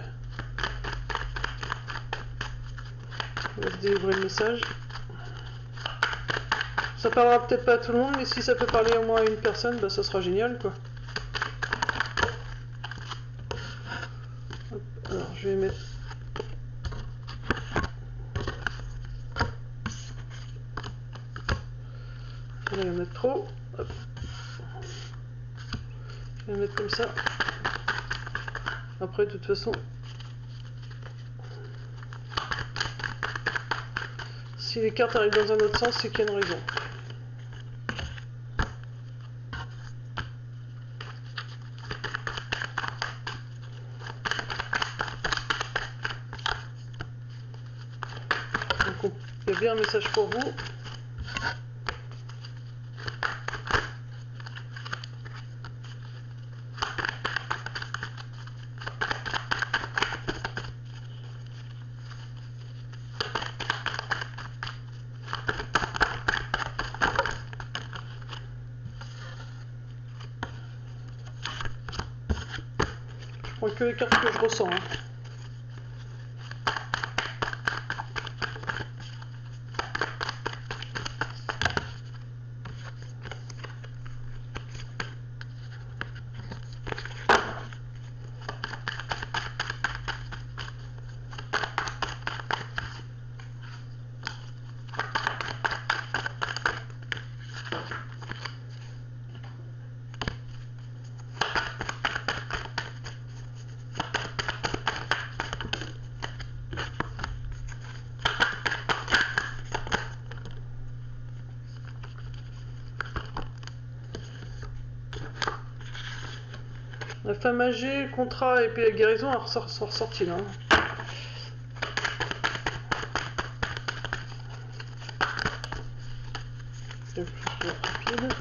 On va se délivrer le message. Ça parlera peut-être pas à tout le monde, mais si ça peut parler au moins à une personne, ça sera génial, quoi. Hop, alors, je vais mettre... Là, il y en a trop. Hop. Je vais mettre comme ça. Après, de toute façon, si les cartes arrivent dans un autre sens, c'est qu'il y a une raison. bien un message pour vous. Je prends que les cartes que je ressens. Hein. La femme âgée, contrat et puis la guérison sont ressortis là. C'est plus rapide.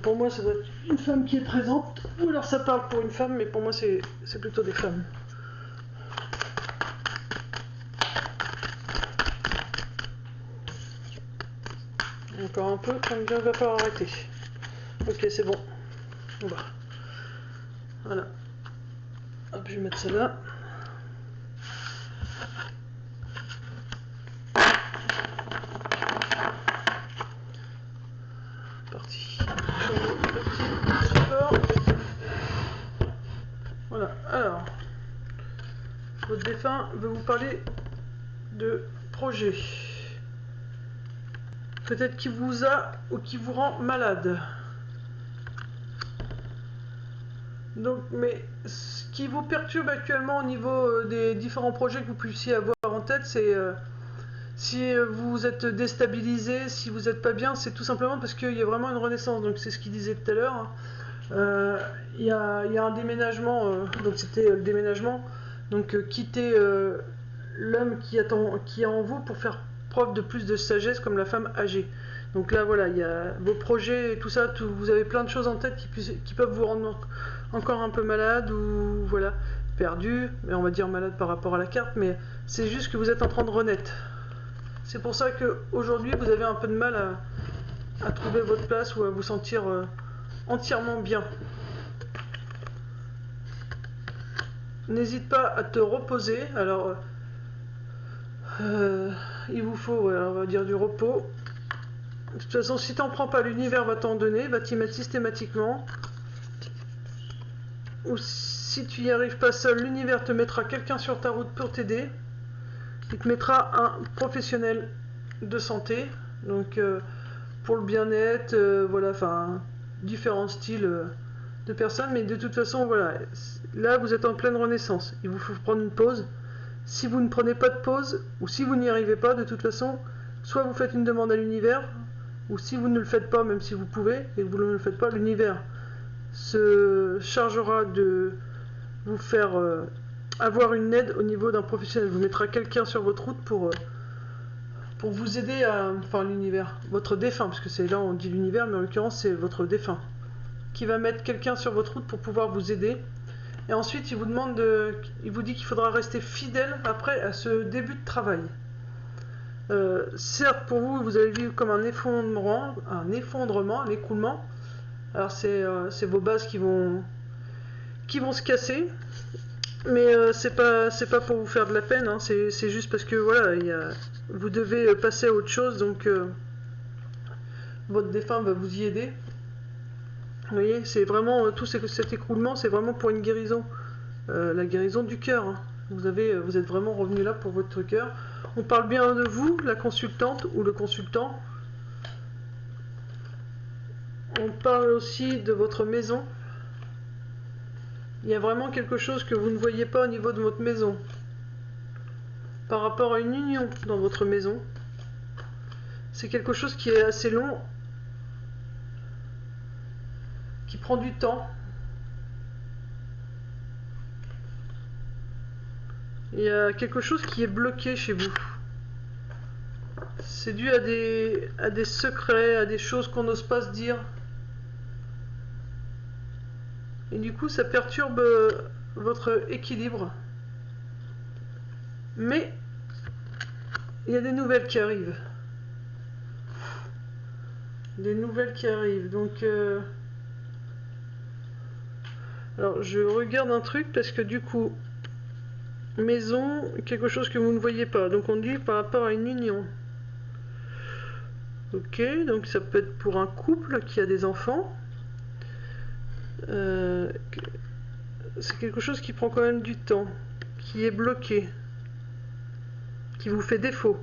Pour moi, ça doit être une femme qui est présente, ou alors ça parle pour une femme, mais pour moi, c'est plutôt des femmes. Encore un peu, comme bien, il va falloir arrêter. Ok, c'est bon. On va. Voilà. Hop, je vais mettre ça là. Parti. Voilà, alors, votre défunt veut vous parler de projet. Peut-être qu'il vous a ou qui vous rend malade. Donc, mais ce qui vous perturbe actuellement au niveau des différents projets que vous puissiez avoir en tête, c'est si vous êtes déstabilisé, si vous n'êtes pas bien, c'est tout simplement parce qu'il y a vraiment une renaissance. Donc c'est ce qu'il disait tout à l'heure. Il y a un déménagement, donc c'était le déménagement. Donc quitter l'homme qui est en vous pour faire preuve de plus de sagesse comme la femme âgée. Donc là voilà, il y a vos projets et tout ça, vous avez plein de choses en tête qui peuvent vous rendre encore un peu malade ou voilà, perdu, mais on va dire malade par rapport à la carte, mais c'est juste que vous êtes en train de renaître. C'est pour ça qu'aujourd'hui vous avez un peu de mal à trouver votre place ou à vous sentir entièrement bien. N'hésite pas à te reposer. Alors il vous faut, on va dire, du repos. De toute façon, si tu n'en prends pas, l'univers va t'en donner, va t'y mettre systématiquement. Ou si tu n'y arrives pas seul, l'univers te mettra quelqu'un sur ta route pour t'aider. Il te mettra un professionnel de santé, donc pour le bien-être, voilà, enfin, différents styles de personnes, mais de toute façon, voilà, là vous êtes en pleine renaissance. Il vous faut prendre une pause. Si vous ne prenez pas de pause, ou si vous n'y arrivez pas, de toute façon, soit vous faites une demande à l'univers, ou si vous ne le faites pas, même si vous pouvez, et que vous ne le faites pas, l'univers se chargera de vous faire avoir une aide au niveau d'un professionnel. Vous mettra quelqu'un sur votre route pour vous aider à... Enfin, l'univers, votre défunt, parce que c'est là on dit l'univers, mais en l'occurrence c'est votre défunt, qui va mettre quelqu'un sur votre route pour pouvoir vous aider. Et ensuite, il vous dit qu'il faudra rester fidèle après à ce début de travail. Certes, pour vous, vous allez vivre comme un effondrement, un écroulement. Alors c'est vos bases qui vont se casser, mais c'est pas pour vous faire de la peine, hein, c'est juste parce que voilà, vous devez passer à autre chose, donc votre défunt va vous y aider. Vous voyez, c'est vraiment tout cet écroulement, c'est vraiment pour une guérison, la guérison du cœur. Hein. Vous êtes vraiment revenu là pour votre cœur. On parle bien de vous, la consultante ou le consultant. On parle aussi de votre maison. Il y a vraiment quelque chose que vous ne voyez pas au niveau de votre maison. Par rapport à une union dans votre maison. C'est quelque chose qui est assez long, qui prend du temps. Il y a quelque chose qui est bloqué chez vous. C'est dû à des secrets, à des choses qu'on n'ose pas se dire. Et du coup, ça perturbe votre équilibre. Mais il y a des nouvelles qui arrivent. Des nouvelles qui arrivent. Donc, alors, je regarde un truc parce que du coup, maison, quelque chose que vous ne voyez pas. Donc, on dit par rapport à une union. Ok, donc ça peut être pour un couple qui a des enfants. C'est quelque chose qui prend quand même du temps, qui est bloqué, qui vous fait défaut.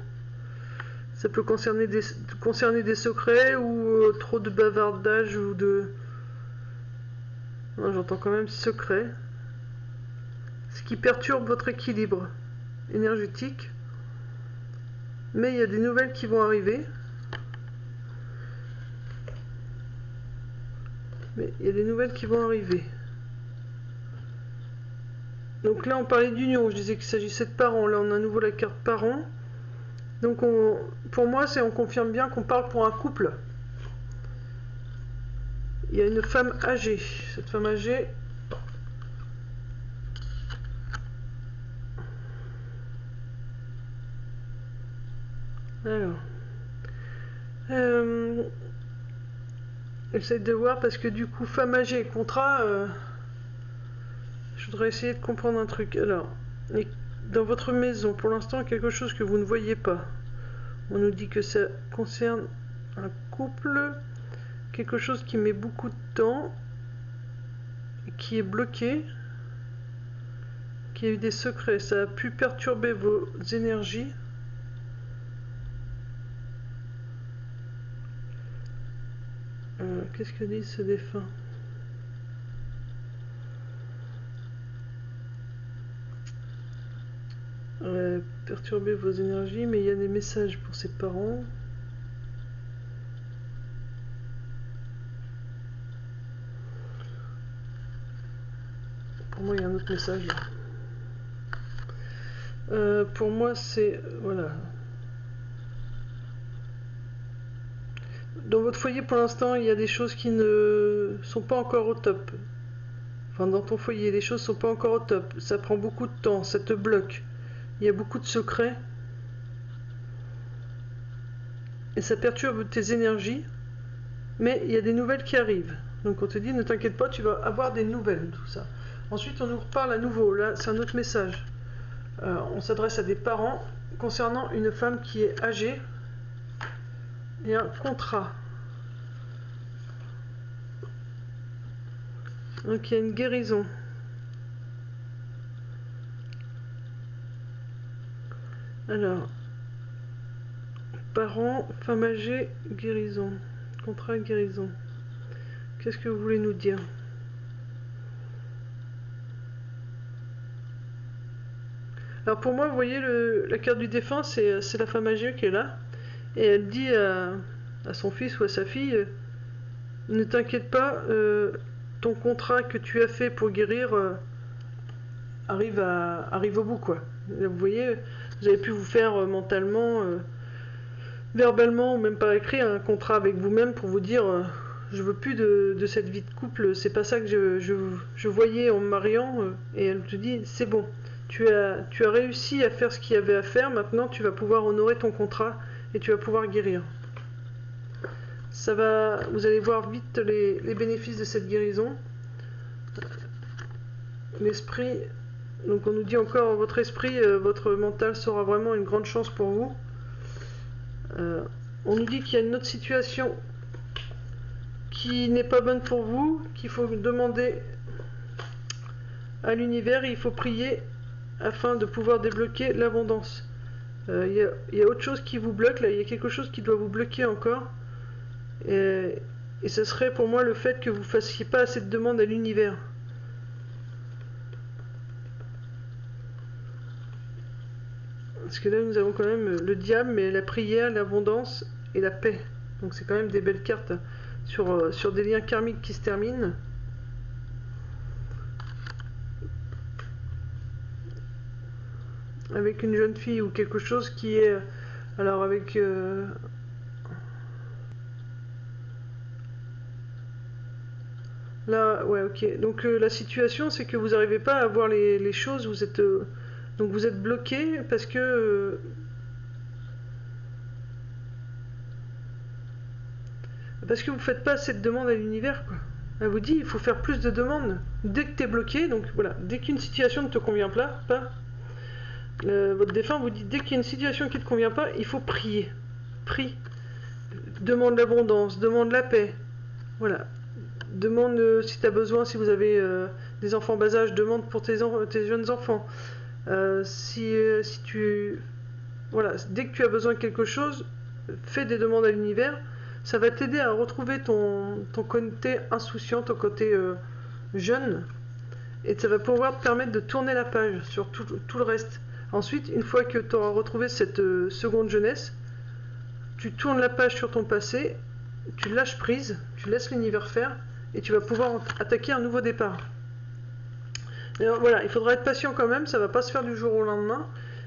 Ça peut concerner des secrets ou trop de bavardage ou de... J'entends quand même secret. Ce qui perturbe votre équilibre énergétique. Mais il y a des nouvelles qui vont arriver. Donc là, on parlait d'union. Je disais qu'il s'agissait de parents. Là, on a à nouveau la carte parents. Donc, pour moi, on confirme bien qu'on parle pour un couple. Il y a une femme âgée. Cette femme âgée... Alors... J'essaie de voir parce que du coup, femme âgée, contrat... Je voudrais essayer de comprendre un truc. Alors, dans votre maison, pour l'instant, quelque chose que vous ne voyez pas. On nous dit que ça concerne un couple, quelque chose qui met beaucoup de temps, qui est bloqué, qui a eu des secrets. Ça a pu perturber vos énergies. Qu'est-ce que disent ce défunt ? Perturber vos énergies, mais il y a des messages pour ses parents. Pour moi, il y a un autre message. Pour moi, c'est... Voilà. Dans votre foyer, pour l'instant, il y a des choses qui ne sont pas encore au top. Enfin, dans ton foyer, les choses ne sont pas encore au top. Ça prend beaucoup de temps, ça te bloque. Il y a beaucoup de secrets. Et ça perturbe tes énergies. Mais il y a des nouvelles qui arrivent. Donc on te dit, ne t'inquiète pas, tu vas avoir des nouvelles, tout ça. Ensuite, on nous reparle à nouveau. Là, c'est un autre message. On s'adresse à des parents concernant une femme qui est âgée et un contrat. Donc il y a une guérison. Alors, parents, femme âgée, guérison. Contrat, guérison. Qu'est-ce que vous voulez nous dire ? Alors pour moi, vous voyez, la carte du défunt, c'est la femme âgée qui est là. Et elle dit à son fils ou à sa fille, ne t'inquiète pas, ton contrat que tu as fait pour guérir arrive au bout, quoi. Vous voyez, vous avez pu vous faire mentalement, verbalement ou même par écrit un contrat avec vous-même pour vous dire je veux plus de cette vie de couple, c'est pas ça que je voyais en me mariant. Et elle te dit c'est bon, tu as réussi à faire ce qu'il y avait à faire, maintenant tu vas pouvoir honorer ton contrat et tu vas pouvoir guérir. Vous allez voir vite les bénéfices de cette guérison. L'esprit, donc on nous dit encore, votre esprit, votre mental sera vraiment une grande chance pour vous. On nous dit qu'il y a une autre situation qui n'est pas bonne pour vous, qu'il faut demander à l'univers, il faut prier afin de pouvoir débloquer l'abondance. Il y a autre chose qui vous bloque, là, il y a quelque chose qui doit vous bloquer encore. Et ce serait pour moi le fait que vous ne fassiez pas assez de demandes à l'univers. Parce que là, nous avons quand même le diable, mais la prière, l'abondance et la paix. Donc c'est quand même des belles cartes sur des liens karmiques qui se terminent. Avec une jeune fille ou quelque chose qui est... Alors avec... Là, ouais, ok. Donc la situation, c'est que vous n'arrivez pas à voir les choses, vous êtes... donc vous êtes bloqué parce que... parce que vous ne faites pas assez de demandes à l'univers, quoi. Elle vous dit, il faut faire plus de demandes. Dès que tu es bloqué, donc voilà, dès qu'une situation ne te convient pas, votre défunt vous dit, dès qu'il y a une situation qui ne te convient pas, il faut prier. Prie. Demande l'abondance, demande la paix. Voilà. Demande si tu as besoin, si vous avez des enfants bas âge, demande pour tes jeunes enfants. Si tu... Voilà, dès que tu as besoin de quelque chose, fais des demandes à l'univers. Ça va t'aider à retrouver ton côté insouciant, ton côté jeune. Et ça va pouvoir te permettre de tourner la page sur tout le reste. Ensuite, une fois que tu auras retrouvé cette seconde jeunesse, tu tournes la page sur ton passé, tu lâches prise, tu laisses l'univers faire, et tu vas pouvoir attaquer un nouveau départ. Alors, voilà, il faudra être patient quand même, ça ne va pas se faire du jour au lendemain,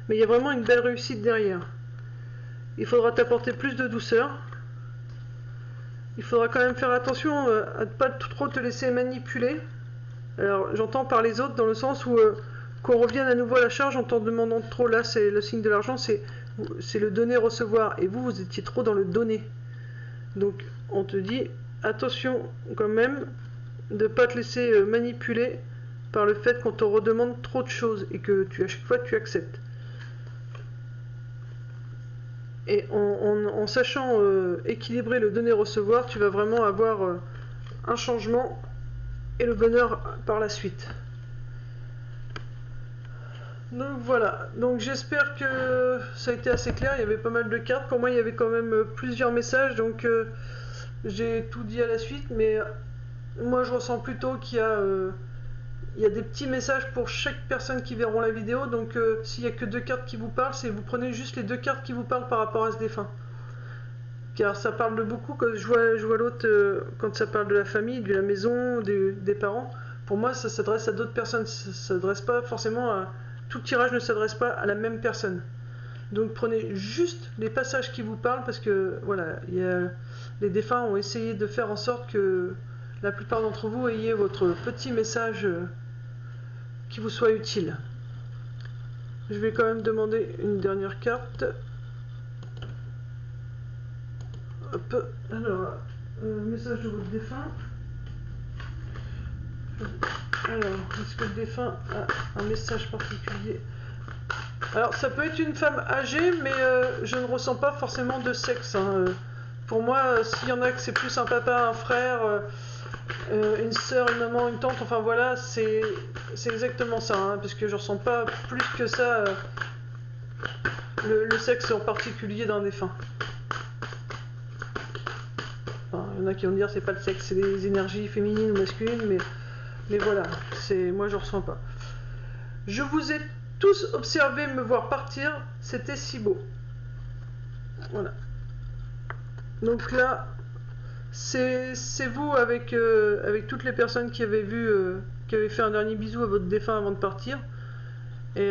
mais il y a vraiment une belle réussite derrière. Il faudra t'apporter plus de douceur. Il faudra quand même faire attention à ne pas trop te laisser manipuler. Alors j'entends par les autres dans le sens où qu'on revienne à nouveau à la charge en t'en demandant trop. Là c'est le signe de l'argent, c'est le donner-recevoir. Et vous étiez trop dans le donner. Donc on te dit attention quand même de ne pas te laisser manipuler par le fait qu'on te redemande trop de choses et que à chaque fois tu acceptes. Et en sachant équilibrer le donner-recevoir, tu vas vraiment avoir un changement et le bonheur par la suite. Donc voilà, donc j'espère que ça a été assez clair, il y avait pas mal de cartes. Pour moi il y avait quand même plusieurs messages, donc j'ai tout dit à la suite, mais moi je ressens plutôt qu'il y a des petits messages pour chaque personne qui verront la vidéo, donc s'il n'y a que 2 cartes qui vous parlent, c'est vous prenez juste les 2 cartes qui vous parlent par rapport à ce défunt. Car ça parle de beaucoup, quand je vois l'autre, quand ça parle de la famille, de la maison, des parents, pour moi ça s'adresse à d'autres personnes, ça ne s'adresse pas forcément à... Tout tirage ne s'adresse pas à la même personne. Donc prenez juste les passages qui vous parlent, parce que voilà, les défunts ont essayé de faire en sorte que la plupart d'entre vous ayez votre petit message qui vous soit utile. Je vais quand même demander une dernière carte. Hop, alors, message de votre défunt. Alors, est-ce que le défunt a un message particulier? Alors, ça peut être une femme âgée, mais je ne ressens pas forcément de sexe. Hein. Pour moi, s'il y en a que c'est plus un papa, un frère, une soeur, une maman, une tante, enfin voilà, c'est exactement ça, hein, parce que je ressens pas plus que ça le sexe en particulier d'un défunt. Enfin, il y en a qui vont dire c'est pas le sexe, c'est des énergies féminines ou masculines, mais voilà, moi je ressens pas. Je vous ai tous observé me voir partir, c'était si beau. Voilà. Donc là, c'est vous avec toutes les personnes qui avaient vu, qui avaient fait un dernier bisou à votre défunt avant de partir. Et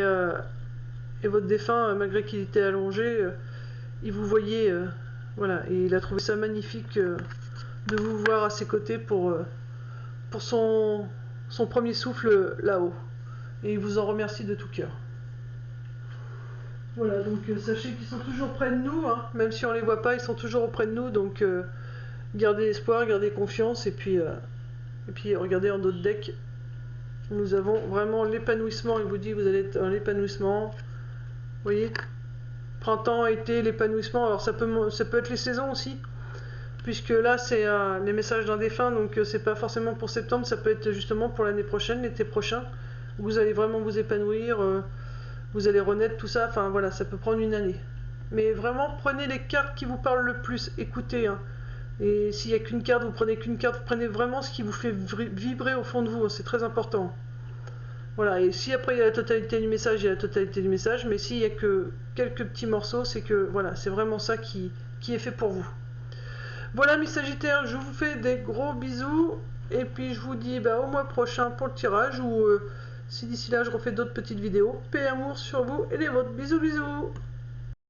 votre défunt, malgré qu'il était allongé, il vous voyait, voilà, et il a trouvé ça magnifique de vous voir à ses côtés pour son premier souffle là-haut. Et il vous en remercie de tout cœur. Voilà, donc sachez qu'ils sont toujours près de nous, hein, même si on les voit pas, ils sont toujours auprès de nous, donc gardez espoir, gardez confiance, et puis regardez en d'autres decks, nous avons vraiment l'épanouissement, il vous dit vous allez être dans l'épanouissement, vous voyez, printemps, été, l'épanouissement, alors ça peut être les saisons aussi, puisque là c'est les messages d'un défunt, donc c'est pas forcément pour septembre, ça peut être justement pour l'année prochaine, l'été prochain, où vous allez vraiment vous épanouir, vous allez renaître, tout ça, enfin voilà, ça peut prendre une année. Mais vraiment, prenez les cartes qui vous parlent le plus, écoutez, hein. Et s'il n'y a qu'une carte, vous prenez qu'une carte, vous prenez vraiment ce qui vous fait vibrer au fond de vous, hein, c'est très important. Voilà, et si après il y a la totalité du message, il y a la totalité du message, mais s'il y a que quelques petits morceaux, c'est que voilà, c'est vraiment ça qui est fait pour vous. Voilà mes Sagittaires, je vous fais des gros bisous, et puis je vous dis au mois prochain pour le tirage, ou si d'ici là je refais d'autres petites vidéos. Paix et amour sur vous et les vôtres, bisous bisous.